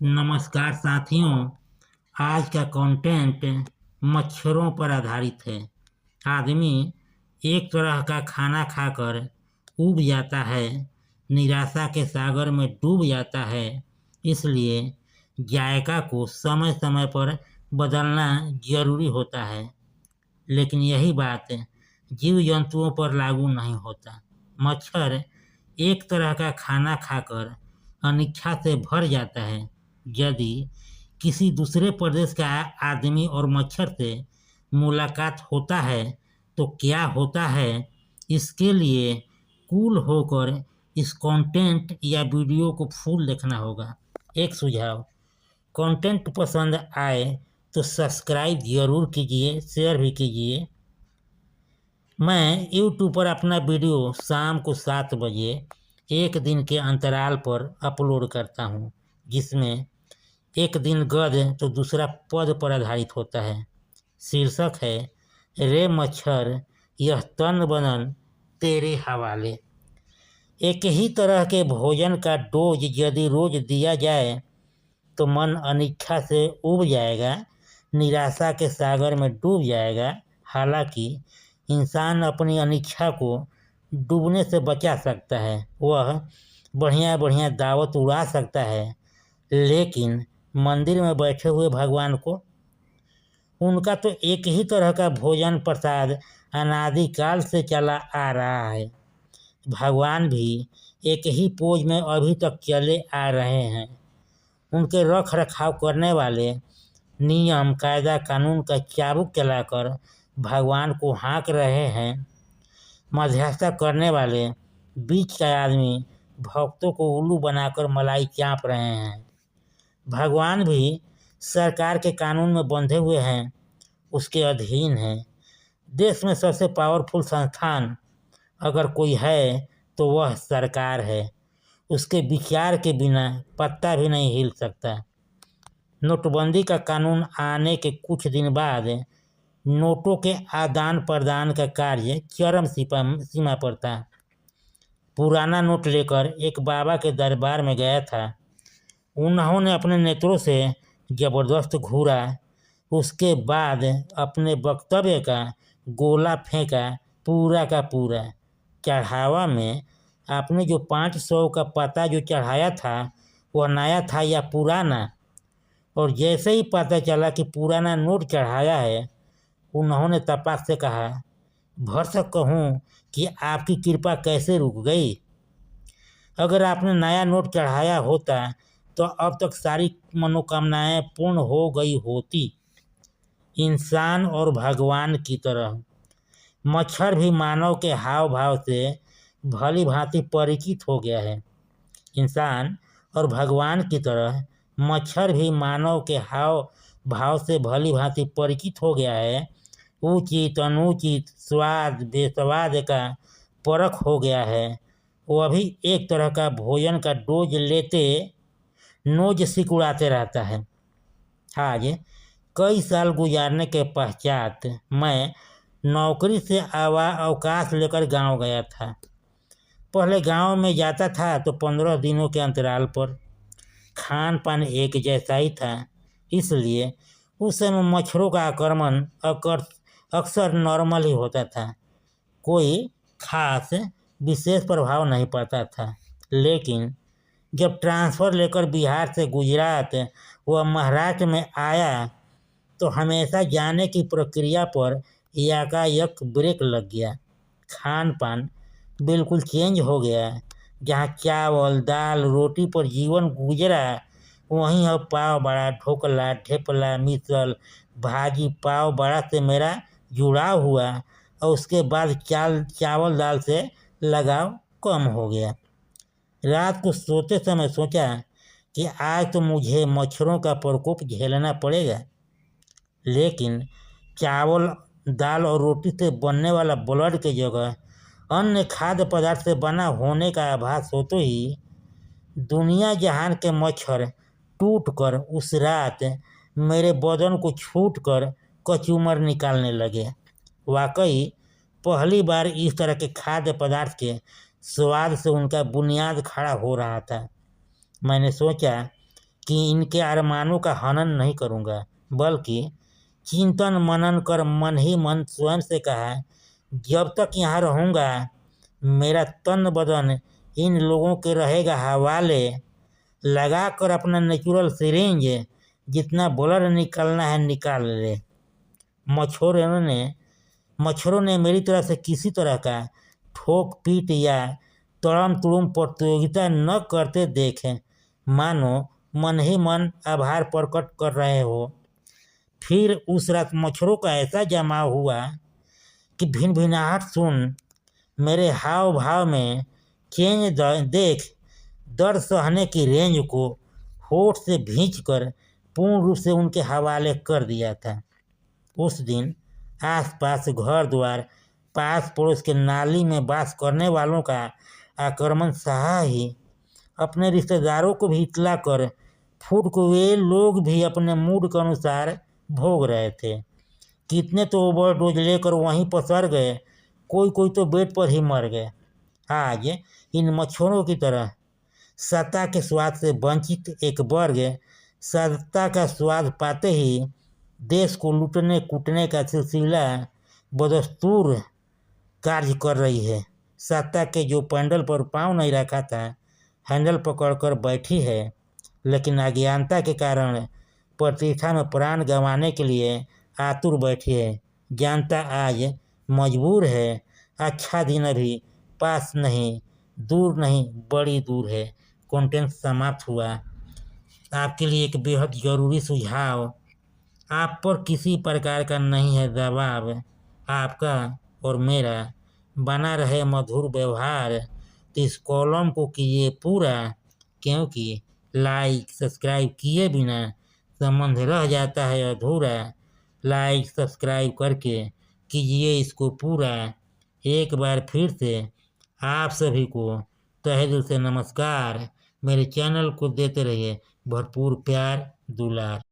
नमस्कार साथियों। आज का कंटेंट मच्छरों पर आधारित है। आदमी एक तरह का खाना खाकर ऊब जाता है, निराशा के सागर में डूब जाता है। इसलिए जायका को समय समय पर बदलना जरूरी होता है। लेकिन यही बात जीव जंतुओं पर लागू नहीं होता। मच्छर एक तरह का खाना खाकर अनिच्छा से भर जाता है। यदि किसी दूसरे प्रदेश का आदमी और मच्छर से मुलाकात होता है तो क्या होता है, इसके लिए कूल होकर इस कंटेंट या वीडियो को फुल देखना होगा। एक सुझाव, कंटेंट पसंद आए तो सब्सक्राइब जरूर कीजिए, शेयर भी कीजिए। मैं यूट्यूब पर अपना वीडियो शाम को 7 बजे एक दिन के अंतराल पर अपलोड करता हूँ, जिसमें एक दिन गद्य तो दूसरा पद पर आधारित होता है। शीर्षक है रे मच्छर यह तन बनन तेरे हवाले। एक ही तरह के भोजन का डोज यदि रोज दिया जाए तो मन अनिच्छा से उब जाएगा, निराशा के सागर में डूब जाएगा। हालांकि इंसान अपनी अनिच्छा को डूबने से बचा सकता है, वह बढ़िया बढ़िया दावत उड़ा सकता है, लेकिन मंदिर में बैठे हुए भगवान को, उनका तो एक ही तरह का भोजन प्रसाद अनादिकाल से चला आ रहा है। भगवान भी एक ही पोज में अभी तक चले आ रहे हैं। उनके रख रखाव करने वाले नियम कायदा कानून का चाबुक चलाकर भगवान को हाँक रहे हैं। मध्यस्थता करने वाले बीच का आदमी भक्तों को उल्लू बनाकर मलाई चाँप रहे हैं। भगवान भी सरकार के कानून में बंधे हुए हैं, उसके अधीन हैं। देश में सबसे पावरफुल संस्थान अगर कोई है तो वह सरकार है। उसके विचार के बिना पत्ता भी नहीं हिल सकता। नोटबंदी का कानून आने के कुछ दिन बाद नोटों के आदान प्रदान का कार्य चरम सीमा पर था। पुराना नोट लेकर एक बाबा के दरबार में गया था। उन्होंने अपने नेत्रों से जबरदस्त घूरा। उसके बाद अपने वक्तव्य का गोला फेंका, पूरा का पूरा। चढ़ावा में आपने जो 500 का पता जो चढ़ाया था वह नया था या पुराना? और जैसे ही पता चला कि पुराना नोट चढ़ाया है, उन्होंने तपाक से कहा, भरसक कहूँ कि आपकी कृपा कैसे रुक गई। अगर आपने नया नोट चढ़ाया होता तो अब तक सारी मनोकामनाएं पूर्ण हो गई होती। इंसान और भगवान की तरह मच्छर भी मानव के हाव भाव से भली भांति परिचित हो गया है। इंसान और भगवान की तरह मच्छर भी मानव के हाव भाव से भली भांति परिचित हो गया है। उचित अनुचित, स्वाद बेस्वाद का परख हो गया है। वह भी एक तरह का भोजन का डोज लेते नोज सिकुड़ाते रहता है। आज कई साल गुजारने के पश्चात मैं नौकरी से अवकाश लेकर गांव गया था। पहले गांव में जाता था तो 15 दिनों के अंतराल पर। खान पान एक जैसा ही था, इसलिए उस समय मच्छरों का आक्रमण अक्सर नॉर्मल ही होता था। कोई खास विशेष प्रभाव नहीं पड़ता था। लेकिन जब ट्रांसफ़र लेकर बिहार से गुजरात व महाराष्ट्र में आया तो हमेशा जाने की प्रक्रिया पर एकाएक ब्रेक लग गया। खान पान बिल्कुल चेंज हो गया। जहाँ चावल दाल रोटी पर जीवन गुजरा, वहीं अब पाव बड़ा, ढोकला, ठेपला, मिसल, भाजी, पाव बड़ा से मेरा जुड़ाव हुआ और उसके बाद चावल दाल से लगाव कम हो गया। रात को सोते समय सोचा कि आज तो मुझे मच्छरों का प्रकोप झेलना पड़ेगा। लेकिन चावल दाल और रोटी से बनने वाला ब्लड के जगह अन्य खाद्य पदार्थ से बना होने का आभास होते ही दुनिया जहान के मच्छर टूटकर उस रात मेरे बदन को छूटकर कचूमर निकालने लगे। वाकई पहली बार इस तरह के खाद्य पदार्थ के स्वाद से उनका बुनियाद खड़ा हो रहा था। मैंने सोचा कि इनके अरमानों का हनन नहीं करूँगा, बल्कि चिंतन मनन कर मन ही मन स्वयं से कहा, जब तक यहाँ रहूँगा मेरा तन बदन इन लोगों के रहेगा हवाले। लगा कर अपना नेचुरल सिरिंज, जितना ब्लड निकालना है निकाल ले। मच्छरों ने मेरी तरह से किसी तरह का ठोक पीट या तड़म तुड़ुम प्रतियोगिता न करते देखें, मानो मन ही मन आभार प्रकट कर रहे हो। फिर उस रात मच्छरों का ऐसा जमाव हुआ कि भिनभिनाहट सुन, मेरे हाव भाव में चेंज देख, दर्द सहने की रेंज को होठ से भींचकर पूर्ण रूप से उनके हवाले कर दिया था। उस दिन आसपास घर द्वार, पास पड़ोस के नाली में वास करने वालों का आक्रमण सहा ही अपने रिश्तेदारों को भी इतला कर फूट को वे लोग भी अपने मूड के अनुसार भोग रहे थे। कितने तो ओवरडोज लेकर वहीं पसर गए, कोई तो बेड पर ही मर गए। आज इन मच्छरों की तरह सत्ता के स्वाद से वंचित एक वर्ग सत्ता का स्वाद पाते ही देश को लूटने कूटने का सिलसिला बदस्तूर कार्य कर रही है। सत्ता के जो पैंडल पर पाँव नहीं रखा था, हैंडल पकड़कर बैठी है, लेकिन अज्ञानता के कारण प्रतिष्ठा में प्राण गंवाने के लिए आतुर बैठी है। जनता आज मजबूर है। अच्छा दिन अभी पास नहीं, दूर नहीं, बड़ी दूर है। कंटेंट समाप्त हुआ। आपके लिए एक बेहद ज़रूरी सुझाव, आप पर किसी प्रकार का नहीं है दबाव, आपका और मेरा बना रहे मधुर व्यवहार, तो इस कॉलम को कीजिए पूरा, क्योंकि लाइक सब्सक्राइब किए बिना संबंध रह जाता है अधूरा। लाइक सब्सक्राइब करके कीजिए इसको पूरा। एक बार फिर से आप सभी को तहे दिल से नमस्कार। मेरे चैनल को देते रहिए भरपूर प्यार दुलार।